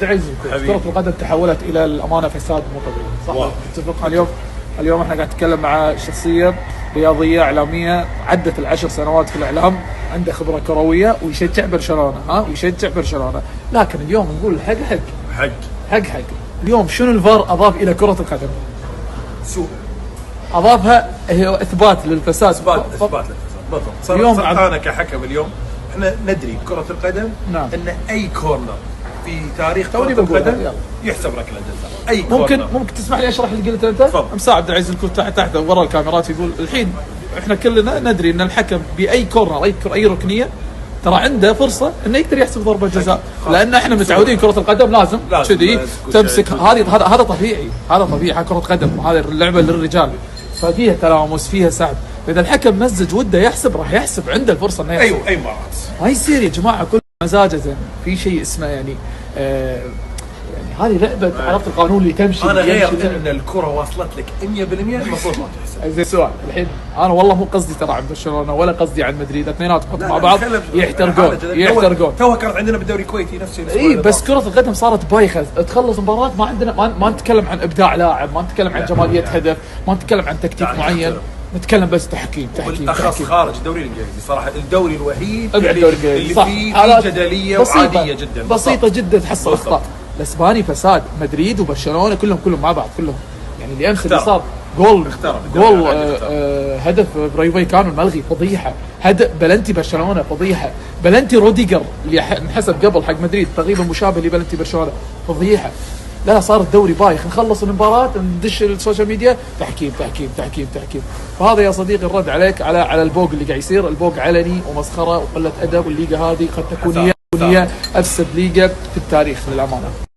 عز كرة القدم تحولت الى الامانه فساد مو طبيعي، صح؟ تتفق؟ اليوم احنا قاعد نتكلم مع شخصيه رياضيه اعلاميه عدت ال10 سنوات في الاعلام، عنده خبره كرويه ويشجع برشلونه، ويشجع برشلونه، لكن اليوم نقول حق اليوم شنو الفار اضاف الى كرة القدم؟ سوء اضافها هي اثبات للفساد، اثبات للفساد بالضبط. اليوم انا كحكم اليوم احنا ندري كرة القدم نعم. ان اي كورنر في تاريخ كرة القدم يحسب ركلة جزاء. اي ممكن تسمح لي اشرح اللي قلته انت؟ مساعد عز الكل تحت ورا الكاميرات يقول الحين احنا كلنا ندري ان الحكم باي كورنر اي ركنيه ترى عنده فرصه انه يقدر يحسب ضربه جزاء، لان احنا متعودين كره القدم لازم كذي تمسك، هذا طبيعي، كره قدم، هذه اللعبه للرجال ففيها تلامس فيها سحب، فاذا الحكم مزج وده يحسب راح يحسب، عنده الفرصه انه يحسب. اي مباراه ما يصير يا جماعه كل مزاجه زين، في شيء اسمه يعني هذه لعبه عرفت القانون اللي تمشي. انا غير ان الكره واصلت لك 100% المفروض ما تحسب. زين سؤال الحين، انا والله مو قصدي ترى عن برشلونه ولا قصدي عن مدريد، اثنيناتهم مع بعض يحترقون. تو كانت عندنا بالدوري الكويتي نفس اي بس كره القدم صارت بايخه، تخلص مباراه ما عندنا ما نتكلم عن ابداع لاعب، ما نتكلم عن جماليه هدف، ما نتكلم عن تكتيك معين، نتكلم بس تحكيم. بالاخص خارج الدوري الانجليزي صراحه الدوري الوحيد اللي صح فيه جدليه وعاديه جدا بسيطه جدا تحصل اخطاء. الاسباني فساد، مدريد وبرشلونه كلهم مع بعض كلهم، يعني اللي امس اللي صار جول هدف برايفي كانوا الملغي فضيحه، هدف بلنتي برشلونه فضيحه، بلنتي روديجر اللي انحسب قبل حق مدريد تقريبا مشابه لبلنتي برشلونه فضيحه. لا صار الدوري بايخ، نخلص المباراه ندش السوشيال ميديا تحكيم. فهذا يا صديقي الرد عليك على البوق اللي قاعد يصير، البوق علني ومسخره وقله ادب، والليغا هذه قد تكون هي افسد ليغا في التاريخ للامانه.